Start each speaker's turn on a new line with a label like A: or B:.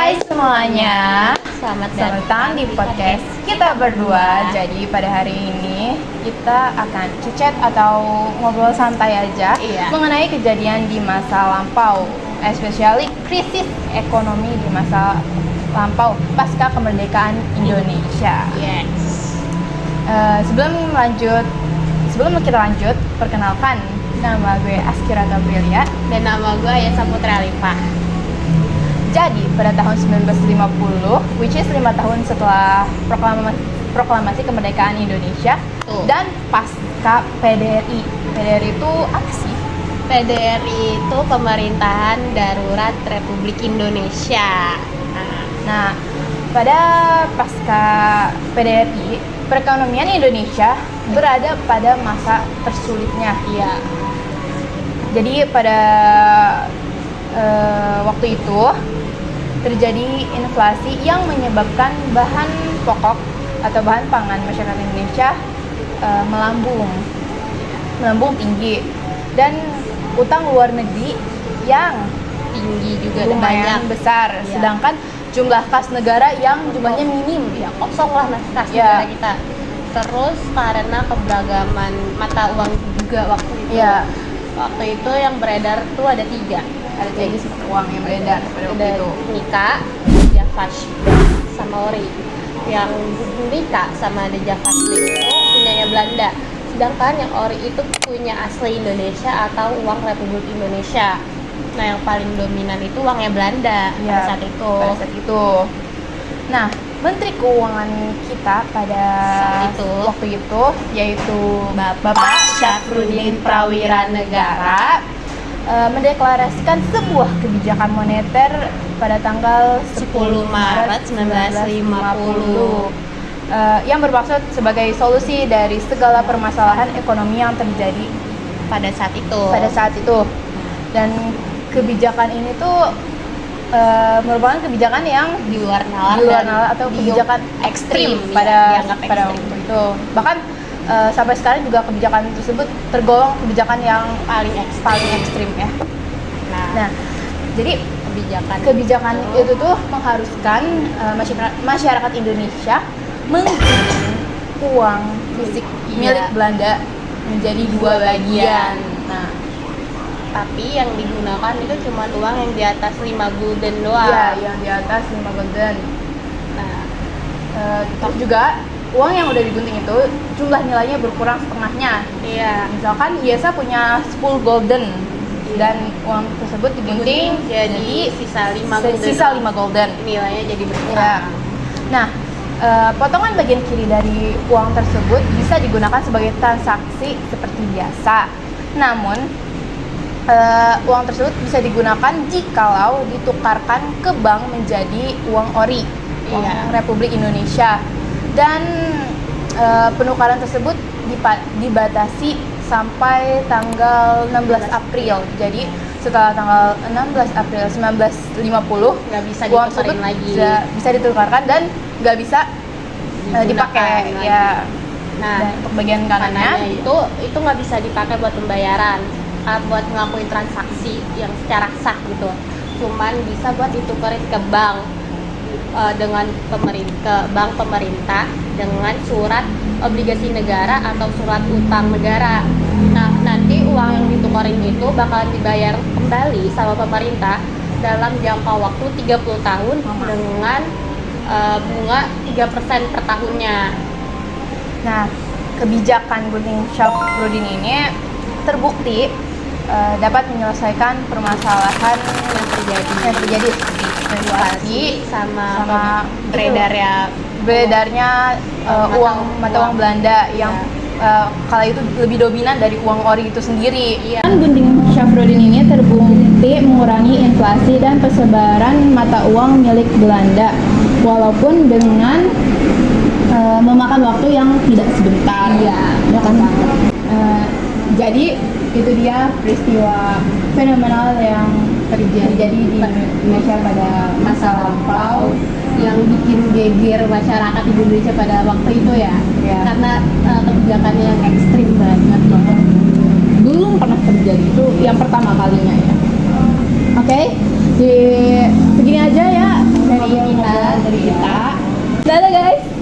A: Hai semuanya,
B: Selamat
A: datang di podcast kita berdua. Jadi pada hari ini kita akan chat atau ngobrol santai aja mengenai kejadian di masa lampau, especially krisis ekonomi di masa lampau pasca kemerdekaan Indonesia.
B: Yes.
A: Sebelum kita lanjut, perkenalkan, nama gue Askira Gabrielia
B: Dan nama gue Ayasa Putra Alifa.
A: Jadi pada tahun 1950, which is 5 tahun setelah proklamasi kemerdekaan Indonesia dan pasca PDRI. PDRI itu apa sih?
B: PDRI itu Pemerintahan Darurat Republik Indonesia.
A: Nah, pada pasca PDRI, perekonomian Indonesia berada pada masa tersulitnya.
B: Iya.
A: Jadi pada waktu itu terjadi inflasi yang menyebabkan bahan pokok atau bahan pangan masyarakat Indonesia melambung tinggi, dan utang luar negeri yang
B: Tinggi juga,
A: lumayan
B: banyak.
A: besar, sedangkan jumlah kas negara yang jumlahnya minim.
B: Ya, kosong lah kas
A: Ya.
B: negara kita. Terus karena keberagaman mata uang juga waktu itu.
A: Ya.
B: Waktu itu yang beredar tuh ada 3.
A: Ada jenis mata uang yang beredar pada waktu
B: Ada
A: itu.
B: Nika, Javash, sama Ori. Yang Nika sama The Javash itu punyanya Belanda. Sedangkan yang Ori itu punya asli Indonesia atau uang Republik Indonesia. Nah, yang paling dominan itu uangnya Belanda pada saat itu.
A: Nah, Menteri Keuangan kita pada waktu itu yaitu Bapak Syafruddin Prawira Negara mendeklarasikan sebuah kebijakan moneter pada tanggal
B: 10 Maret 1950
A: yang bermaksud sebagai solusi dari segala permasalahan ekonomi yang terjadi
B: pada saat itu.
A: Dan kebijakan ini tuh merupakan kebijakan yang
B: di luar nalar
A: atau kebijakan ekstrim
B: pada
A: waktu itu. Bahkan sampai sekarang juga kebijakan tersebut tergolong kebijakan yang paling ekstrim ya. Nah, jadi kebijakan itu tuh mengharuskan masyarakat Indonesia menggunakan uang fisik milik Belanda menjadi 2 bagian. Nah,
B: tapi yang digunakan itu cuma uang yang di atas 5 gulden doang.
A: Iya, yang di atas 5 gulden.
B: Nah,
A: terus juga uang yang udah digunting itu jumlah nilainya berkurang setengahnya.
B: Iya.
A: Misalkan biasa punya 10 golden dan uang tersebut digunting
B: jadi sisa 5
A: golden.
B: Nilainya jadi berkurang.
A: Ya. Nah, potongan bagian kiri dari uang tersebut bisa digunakan sebagai transaksi seperti biasa. Namun, uang tersebut bisa digunakan jikalau ditukarkan ke bank menjadi uang ori, uang Republik Indonesia. Dan penukaran tersebut dibatasi sampai tanggal 16 April. Jadi setelah tanggal 16 April 1950
B: nggak bisa
A: uang
B: ditukarin
A: tersebut
B: lagi.
A: bisa ditukarkan dan nggak bisa dipakai
B: lagi.
A: Ya.
B: Nah,
A: Dan untuk bagian kanannya
B: itu nggak bisa dipakai buat pembayaran, buat ngelakuin transaksi yang secara sah gitu. Cuman bisa buat ditukarin ke bank dengan bank pemerintah dengan surat obligasi negara atau surat utang negara. Nah, nanti uang yang ditukarin itu bakalan dibayar kembali sama pemerintah dalam jangka waktu 30 tahun dengan bunga 3% per tahunnya.
A: Nah, kebijakan gunting Syafruddin ini terbukti dapat menyelesaikan permasalahan yang terjadi seperti inflasi sama beredarnya uang mata uang Belanda yang kala itu lebih dominan dari uang ori itu sendiri. Gunting Syafruddin ini terbukti mengurangi inflasi dan persebaran mata uang milik Belanda, walaupun dengan memakan waktu yang tidak sebentar. Ya kan? Jadi itu dia peristiwa fenomenal yang terjadi di Indonesia pada masa lampau
B: yang bikin geger masyarakat Indonesia pada waktu itu ya. Karena kebijakannya yang ekstrim banget.
A: Belum pernah terjadi, itu yang pertama kalinya ya. Oke, segini aja ya dari dari kita. Dadah guys.